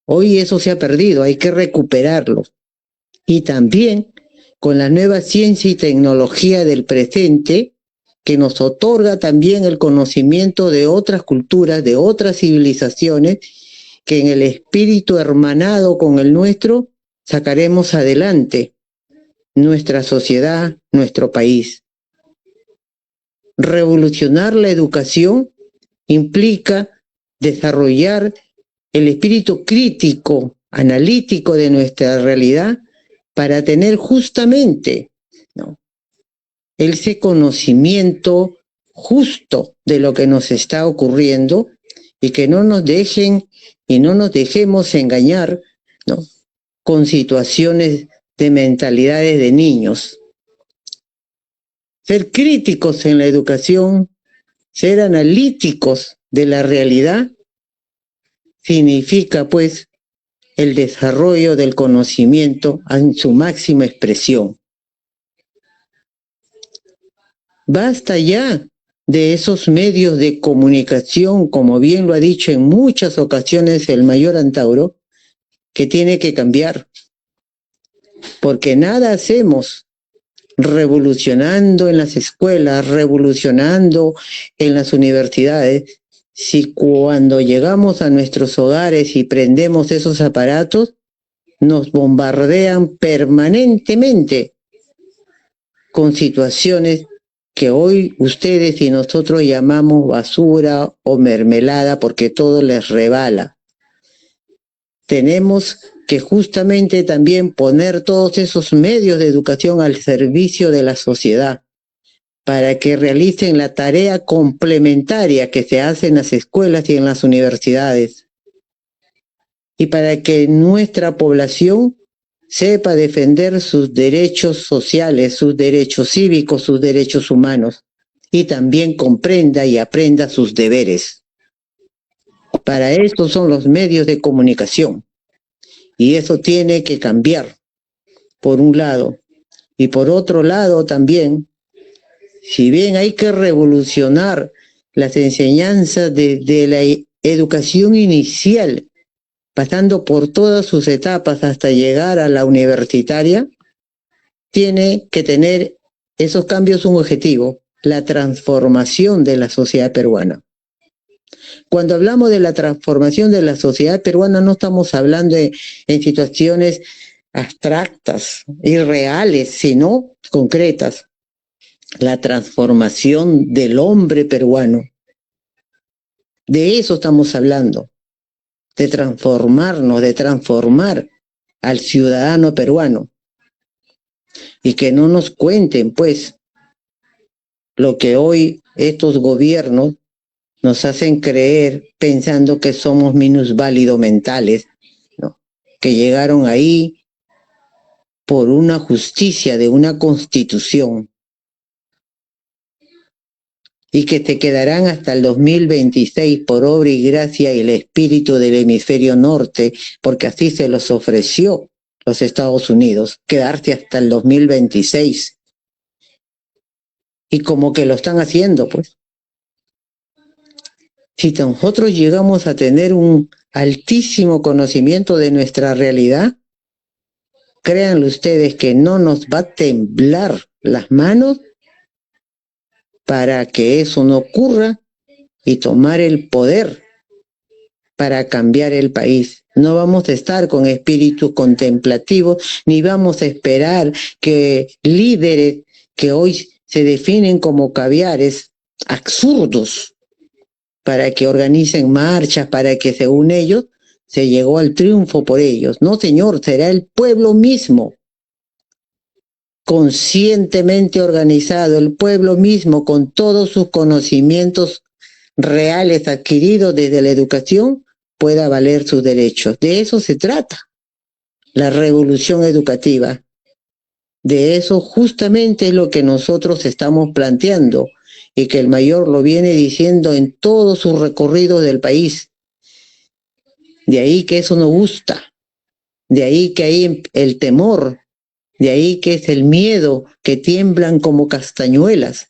Hoy eso se ha perdido, hay que recuperarlo. Y también con la nueva ciencia y tecnología del presente, que nos otorga también el conocimiento de otras culturas, de otras civilizaciones, que en el espíritu hermanado con el nuestro sacaremos adelante nuestra sociedad, nuestro país. Revolucionar la educación implica desarrollar el espíritu crítico, analítico de nuestra realidad para tener justamente, ¿no?, ese conocimiento justo de lo que nos está ocurriendo y que no nos dejen y no nos dejemos engañar, ¿no?, con situaciones de mentalidades de niños. Ser críticos en la educación, ser analíticos de la realidad, significa pues el desarrollo del conocimiento en su máxima expresión. Basta ya de esos medios de comunicación, como bien lo ha dicho en muchas ocasiones el mayor Antauro, que tiene que cambiar. Porque nada hacemos revolucionando en las escuelas, revolucionando en las universidades, si cuando llegamos a nuestros hogares y prendemos esos aparatos, nos bombardean permanentemente con situaciones que hoy ustedes y nosotros llamamos basura o mermelada porque todo les rebala. Tenemos que justamente también poner todos esos medios de educación al servicio de la sociedad para que realicen la tarea complementaria que se hace en las escuelas y en las universidades y para que nuestra población sepa defender sus derechos sociales, sus derechos cívicos, sus derechos humanos y también comprenda y aprenda sus deberes. Para esto son los medios de comunicación y eso tiene que cambiar, por un lado. Y por otro lado también, si bien hay que revolucionar las enseñanzas de la educación inicial, pasando por todas sus etapas hasta llegar a la universitaria, tiene que tener esos cambios un objetivo, la transformación de la sociedad peruana. Cuando hablamos de la transformación de la sociedad peruana, no estamos hablando en situaciones abstractas, irreales, sino concretas. La transformación del hombre peruano. De eso estamos hablando, de transformarnos, de transformar al ciudadano peruano. Y que no nos cuenten, pues, lo que hoy estos gobiernos nos hacen creer pensando que somos minusválidos mentales, ¿no? Que llegaron ahí por una justicia de una constitución y que te quedarán hasta el 2026 por obra y gracia y el espíritu del hemisferio norte, porque así se los ofreció los Estados Unidos, quedarse hasta el 2026. Y como que lo están haciendo, pues. Si nosotros llegamos a tener un altísimo conocimiento de nuestra realidad, créanlo ustedes que no nos va a temblar las manos para que eso no ocurra y tomar el poder para cambiar el país. No vamos a estar con espíritu contemplativo, ni vamos a esperar que líderes que hoy se definen como caviares absurdos para que organicen marchas, para que según ellos se llegó al triunfo por ellos. No, señor, será el pueblo mismo, conscientemente organizado, el pueblo mismo con todos sus conocimientos reales adquiridos desde la educación, pueda valer sus derechos. De eso se trata la revolución educativa. De eso justamente es lo que nosotros estamos planteando y que el mayor lo viene diciendo en todos sus recorridos del país. De ahí que eso no gusta, de ahí que hay el temor, de ahí que es el miedo, que tiemblan como castañuelas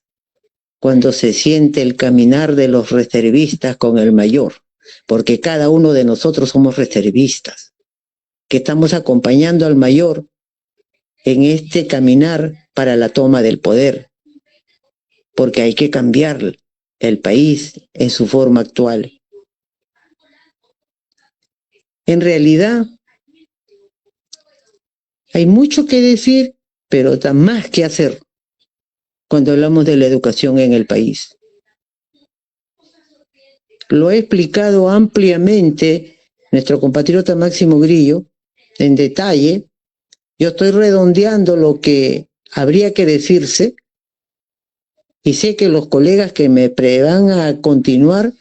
cuando se siente el caminar de los reservistas con el mayor, porque cada uno de nosotros somos reservistas, que estamos acompañando al mayor en este caminar para la toma del poder, porque hay que cambiar el país en su forma actual. En realidad, hay mucho que decir, pero más que hacer cuando hablamos de la educación en el país. Lo he explicado ampliamente nuestro compatriota Máximo Grillo, en detalle. Yo estoy redondeando lo que habría que decirse y sé que los colegas que me van a continuar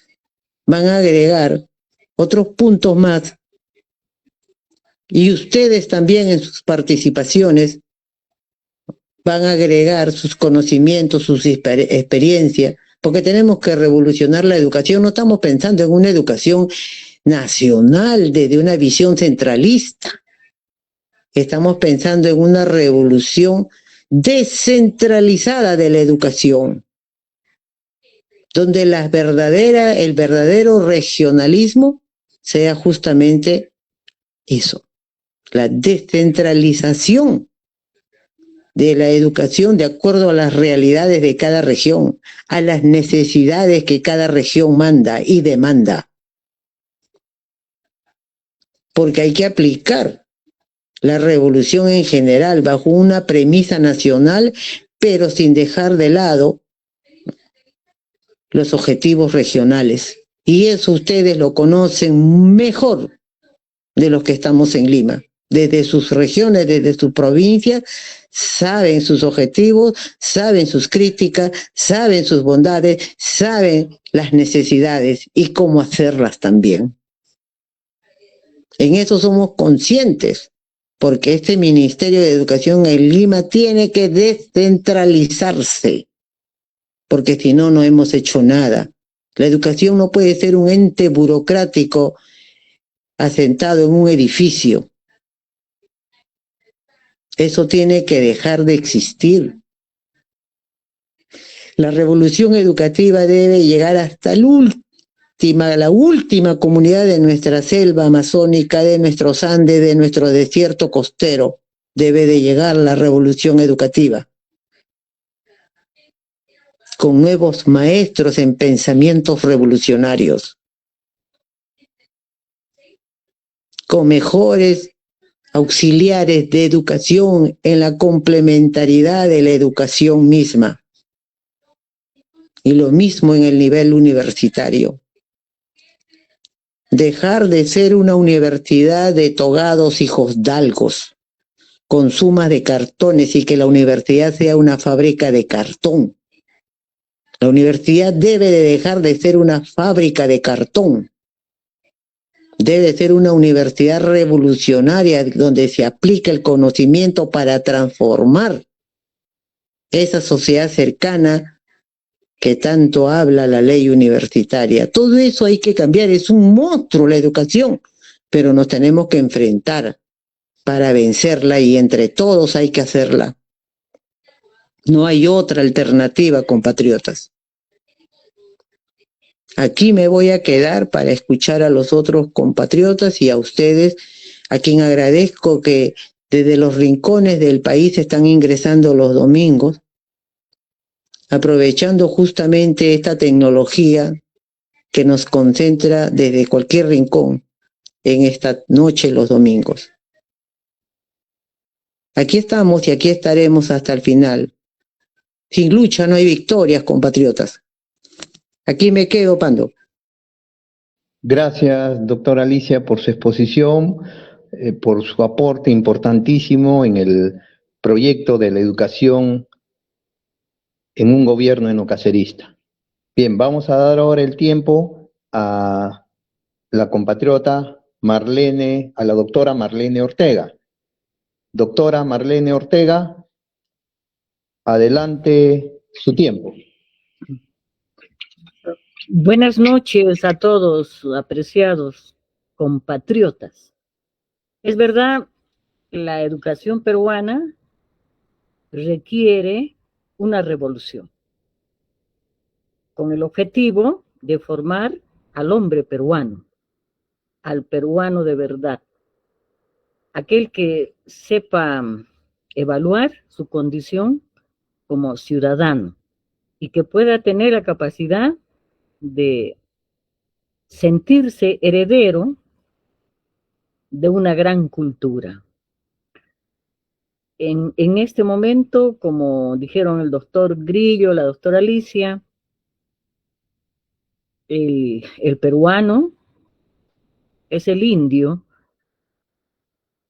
van a agregar otros puntos más. Y ustedes también en sus participaciones van a agregar sus conocimientos, sus experiencias, porque tenemos que revolucionar la educación. No estamos pensando en una educación nacional desde una visión centralista. Estamos pensando en una revolución descentralizada de la educación, donde el verdadero regionalismo sea justamente eso, la descentralización de la educación de acuerdo a las realidades de cada región, a las necesidades que cada región manda y demanda. Porque hay que aplicar la revolución en general, bajo una premisa nacional, pero sin dejar de lado los objetivos regionales. Y eso ustedes lo conocen mejor de los que estamos en Lima. Desde sus regiones, desde sus provincias, saben sus objetivos, saben sus críticas, saben sus bondades, saben las necesidades y cómo hacerlas también. En eso somos conscientes, porque este Ministerio de Educación en Lima tiene que descentralizarse, porque si no, no hemos hecho nada. La educación no puede ser un ente burocrático asentado en un edificio. Eso tiene que dejar de existir. La revolución educativa debe llegar hasta la última comunidad de nuestra selva amazónica, de nuestros Andes, de nuestro desierto costero. Debe de llegar la revolución educativa, con nuevos maestros en pensamientos revolucionarios, con mejores auxiliares de educación en la complementariedad de la educación misma. Y lo mismo en el nivel universitario. Dejar de ser una universidad de togados y josdalgos, con sumas de cartones, y que la universidad sea una fábrica de cartón. La universidad debe de dejar de ser una fábrica de cartón. Debe ser una universidad revolucionaria donde se aplica el conocimiento para transformar esa sociedad cercana que tanto habla la ley universitaria. Todo eso hay que cambiar, es un monstruo la educación, pero nos tenemos que enfrentar para vencerla y entre todos hay que hacerla. No hay otra alternativa, compatriotas. Aquí me voy a quedar para escuchar a los otros compatriotas y a ustedes, a quien agradezco que desde los rincones del país están ingresando los domingos, aprovechando justamente esta tecnología que nos concentra desde cualquier rincón en esta noche los domingos. Aquí estamos y aquí estaremos hasta el final. Sin lucha no hay victorias, compatriotas. Aquí me quedo, Pando. Gracias, doctora Alicia, por su exposición, por su aporte importantísimo en el proyecto de la educación en un gobierno enocacerista. Bien, vamos a dar ahora el tiempo a la compatriota Marlene, a la doctora Marlene Ortega. Doctora Marlene Ortega, adelante su tiempo. Buenas noches a todos, apreciados compatriotas. Es verdad, la educación peruana requiere una revolución con el objetivo de formar al hombre peruano, al peruano de verdad, aquel que sepa evaluar su condición como ciudadano y que pueda tener la capacidad de sentirse heredero de una gran cultura. En este momento, como dijeron el doctor Grillo, la doctora Alicia, el peruano es el indio,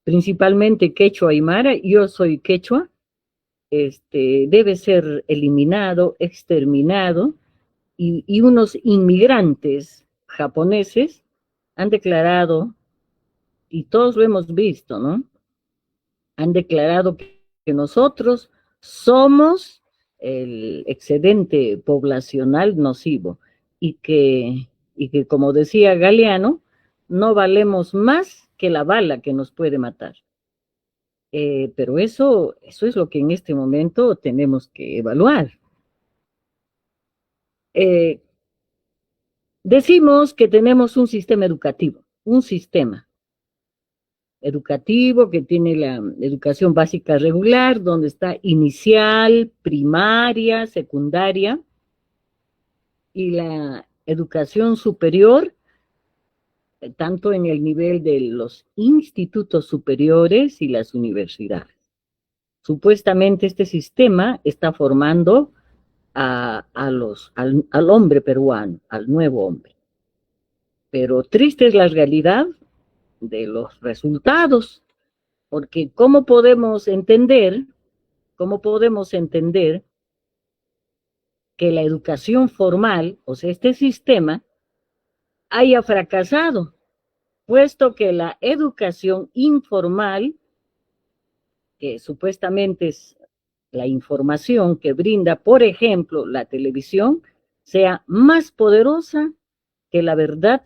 principalmente quechua aymara. Yo soy quechua, debe ser eliminado, exterminado, y unos inmigrantes japoneses han declarado, y todos lo hemos visto, ¿no? Han declarado que nosotros somos el excedente poblacional nocivo y que, como decía Galeano, no valemos más que la bala que nos puede matar. Pero eso es lo que en este momento tenemos que evaluar. Decimos que tenemos un sistema educativo, que tiene la educación básica regular, donde está inicial, primaria, secundaria, y la educación superior tanto en el nivel de los institutos superiores y las universidades. Supuestamente este sistema está formando al hombre peruano, al nuevo hombre. Pero triste es la realidad de los resultados, porque ¿cómo podemos entender que la educación formal, o sea, este sistema, haya fracasado, puesto que la educación informal, que supuestamente es la información que brinda, por ejemplo, la televisión, sea más poderosa que la verdad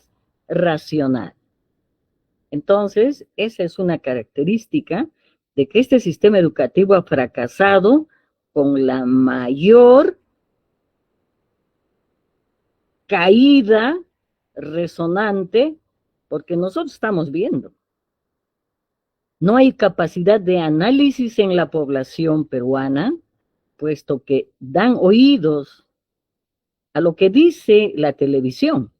racional? Entonces, esa es una característica de que este sistema educativo ha fracasado con la mayor caída resonante, porque nosotros estamos viendo. No hay capacidad de análisis en la población peruana, puesto que dan oídos a lo que dice la televisión.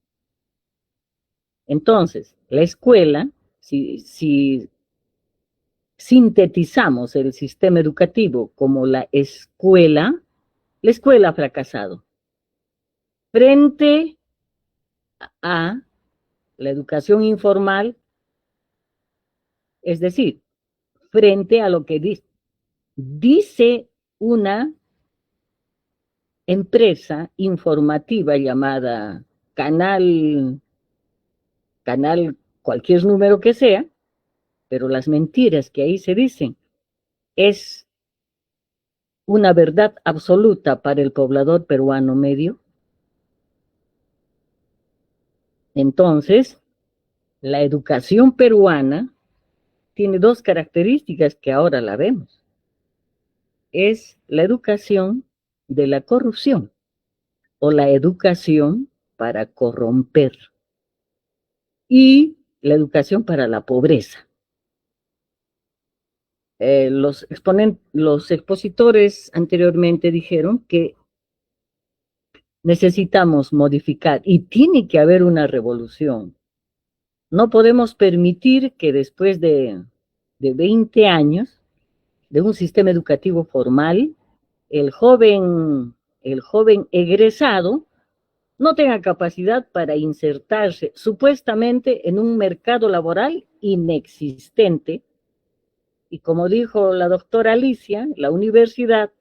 Entonces, la escuela, si sintetizamos el sistema educativo como la escuela ha fracasado. Frente a la educación informal, es decir, frente a lo que dice una empresa informativa llamada canal cualquier número que sea, pero las mentiras que ahí se dicen es una verdad absoluta para el poblador peruano medio. Entonces, la educación peruana tiene dos características que ahora la vemos. Es la educación de la corrupción o la educación para corromper y la educación para la pobreza. Los expositores anteriormente dijeron que necesitamos modificar y tiene que haber una revolución. No podemos permitir que después de 20 años de un sistema educativo formal, el joven egresado no tenga capacidad para insertarse supuestamente en un mercado laboral inexistente. Y como dijo la doctora Alicia, la universidad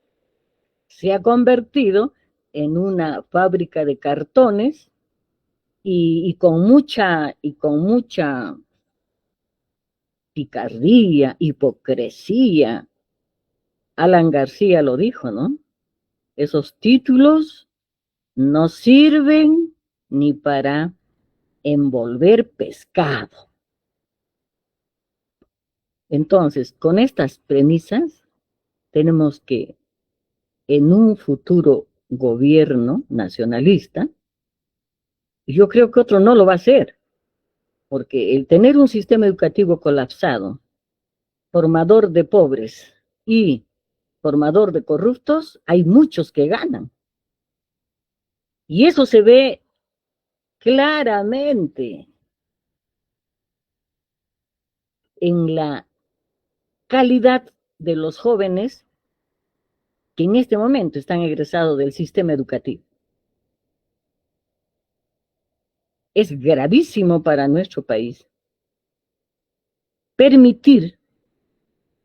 se ha convertido en una fábrica de cartones y con mucha picardía, hipocresía. Alan García lo dijo, ¿no? Esos títulos no sirven ni para envolver pescado. Entonces, con estas premisas, tenemos que en un futuro gobierno nacionalista, yo creo que otro no lo va a hacer, porque el tener un sistema educativo colapsado, formador de pobres y formador de corruptos, hay muchos que ganan. Y eso se ve claramente en la calidad de los jóvenes que en este momento están egresados del sistema educativo. Es gravísimo para nuestro país permitir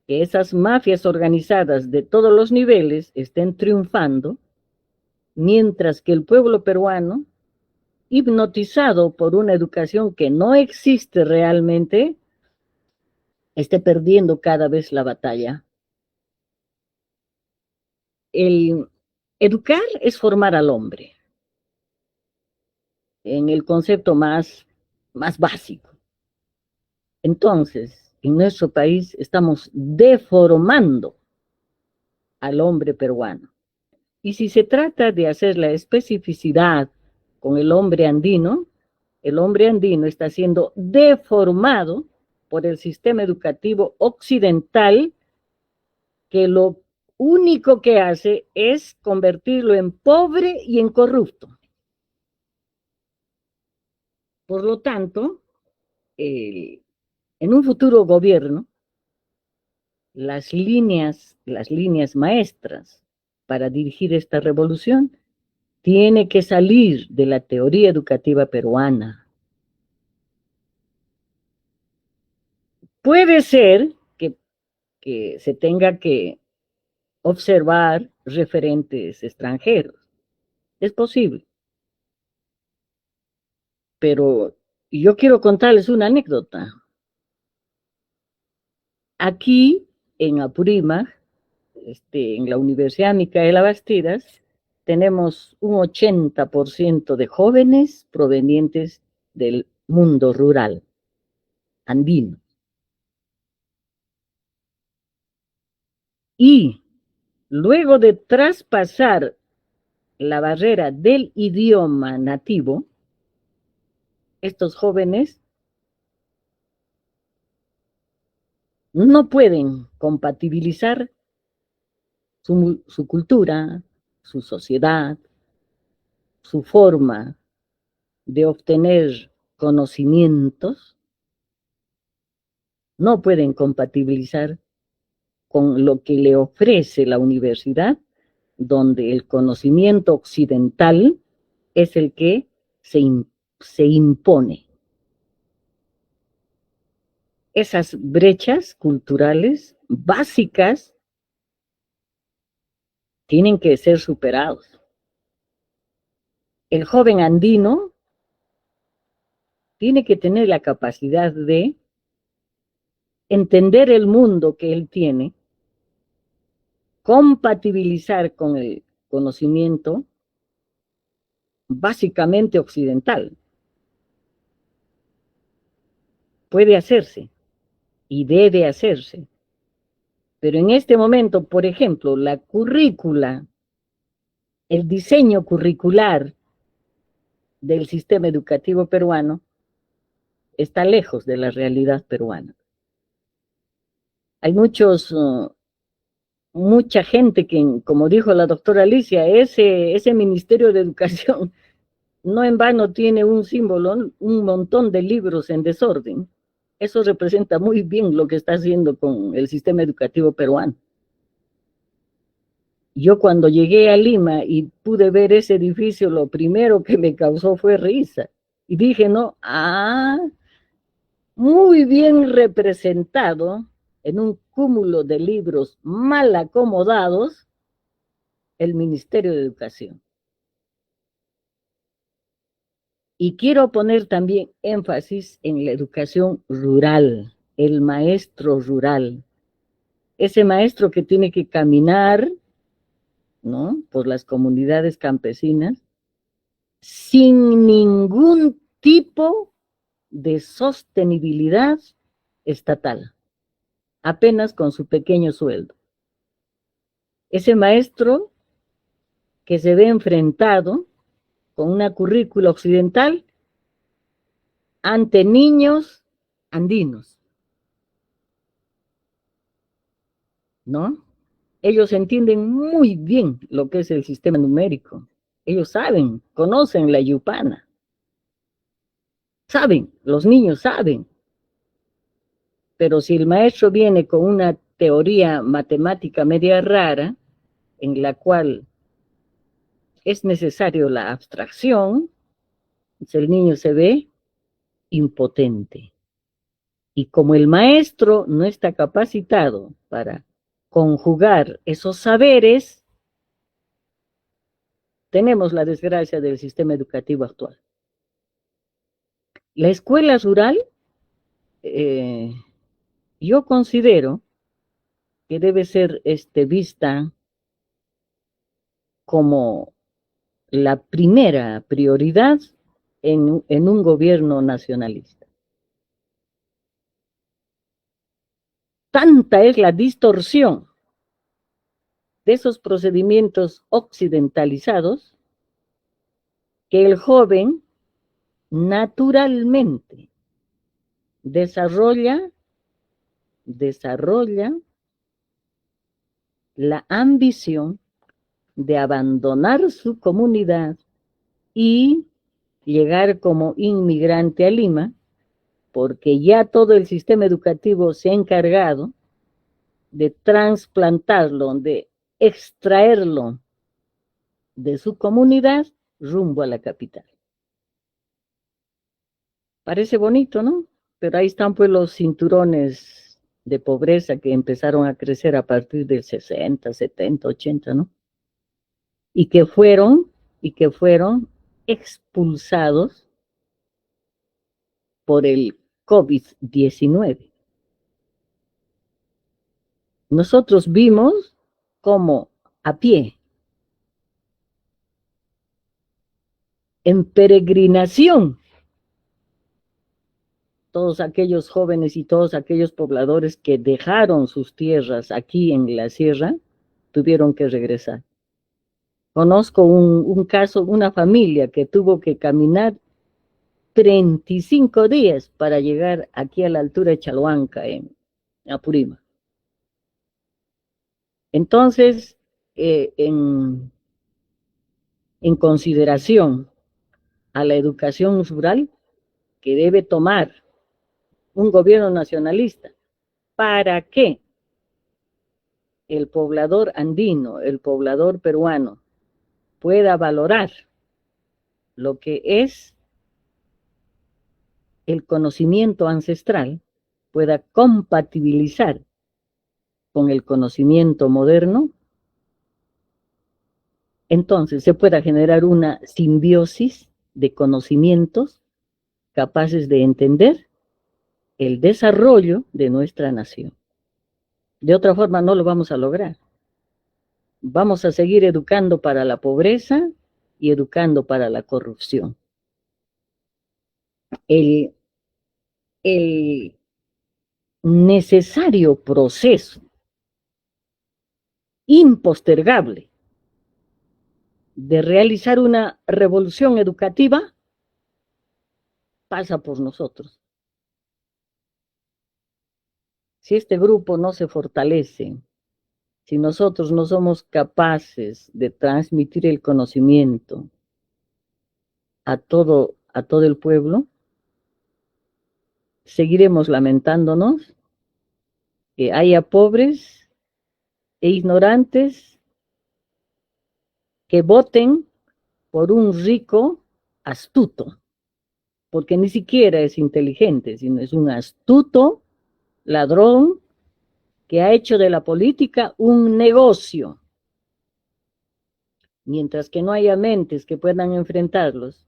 que esas mafias organizadas de todos los niveles estén triunfando, mientras que el pueblo peruano, hipnotizado por una educación que no existe realmente, esté perdiendo cada vez la batalla. El educar es formar al hombre, en el concepto más básico. Entonces, en nuestro país estamos deformando al hombre peruano. Y si se trata de hacer la especificidad con el hombre andino está siendo deformado por el sistema educativo occidental, que lo único que hace es convertirlo en pobre y en corrupto. Por lo tanto, en un futuro gobierno, las líneas maestras para dirigir esta revolución tiene que salir de la teoría educativa peruana. Puede ser que se tenga que observar referentes extranjeros. Es posible. Pero yo quiero contarles una anécdota. Aquí, en Apurímac, en la Universidad Micaela Bastidas, tenemos un 80% de jóvenes provenientes del mundo rural, andino. Y luego de traspasar la barrera del idioma nativo, estos jóvenes no pueden compatibilizar su cultura, su sociedad, su forma de obtener conocimientos, no pueden compatibilizar con lo que le ofrece la universidad, donde el conocimiento occidental es el que se impone. Esas brechas culturales básicas tienen que ser superados. El joven andino tiene que tener la capacidad de entender el mundo que él tiene, compatibilizar con el conocimiento básicamente occidental. Puede hacerse y debe hacerse. Pero en este momento, por ejemplo, la currícula, el diseño curricular del sistema educativo peruano está lejos de la realidad peruana. Hay mucha gente que, como dijo la doctora Alicia, ese Ministerio de Educación no en vano tiene un símbolo, un montón de libros en desorden. Eso representa muy bien lo que está haciendo con el sistema educativo peruano. Yo cuando llegué a Lima y pude ver ese edificio, lo primero que me causó fue risa. Y dije, no, muy bien representado en un cúmulo de libros mal acomodados, el Ministerio de Educación. Y quiero poner también énfasis en la educación rural, el maestro rural. Ese maestro que tiene que caminar, ¿no?, por las comunidades campesinas sin ningún tipo de sostenibilidad estatal, apenas con su pequeño sueldo. Ese maestro que se ve enfrentado con una currícula occidental ante niños andinos, ¿no? Ellos entienden muy bien lo que es el sistema numérico. Ellos saben, conocen la yupana. Saben, los niños saben. Pero si el maestro viene con una teoría matemática media rara, en la cual es necesario la abstracción, el niño se ve impotente. Y como el maestro no está capacitado para conjugar esos saberes, tenemos la desgracia del sistema educativo actual. La escuela rural, yo considero que debe ser vista como la primera prioridad en un gobierno nacionalista. Tanta es la distorsión de esos procedimientos occidentalizados que el joven naturalmente desarrolla la ambición de abandonar su comunidad y llegar como inmigrante a Lima porque ya todo el sistema educativo se ha encargado de trasplantarlo, de extraerlo de su comunidad rumbo a la capital. Parece bonito, ¿no? Pero ahí están pues los cinturones de pobreza que empezaron a crecer a partir del 60, 70, 80, ¿no? Y que fueron expulsados por el COVID-19. Nosotros vimos cómo a pie, en peregrinación, todos aquellos jóvenes y todos aquellos pobladores que dejaron sus tierras aquí en la sierra, tuvieron que regresar. Conozco un caso, una familia que tuvo que caminar 35 días para llegar aquí a la altura de Chalhuanca, en Apurímac. Entonces, en consideración a la educación rural que debe tomar un gobierno nacionalista, para que el poblador andino, el poblador peruano, pueda valorar lo que es el conocimiento ancestral, pueda compatibilizar con el conocimiento moderno, entonces se pueda generar una simbiosis de conocimientos capaces de entender el desarrollo de nuestra nación. De otra forma no lo vamos a lograr. Vamos a seguir educando para la pobreza y educando para la corrupción. El necesario proceso impostergable de realizar una revolución educativa pasa por nosotros. Si este grupo no se fortalece, si nosotros no somos capaces de transmitir el conocimiento a todo el pueblo, seguiremos lamentándonos que haya pobres e ignorantes que voten por un rico astuto, porque ni siquiera es inteligente, sino es un astuto ladrón que ha hecho de la política un negocio. Mientras que no haya mentes que puedan enfrentarlos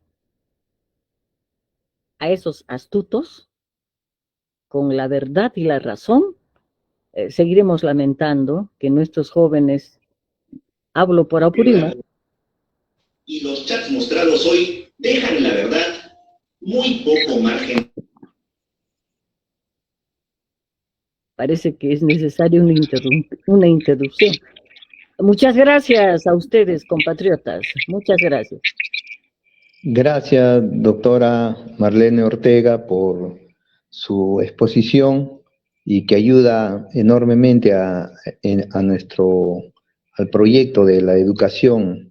a esos astutos con la verdad y la razón, seguiremos lamentando que nuestros jóvenes, hablo por Apurímac, y los chats mostrados hoy dejan, la verdad, muy poco margen. Parece que es necesaria una interrupción. Muchas gracias a ustedes, compatriotas. Muchas gracias. Gracias, doctora Marlene Ortega, por su exposición y que ayuda enormemente al proyecto de la educación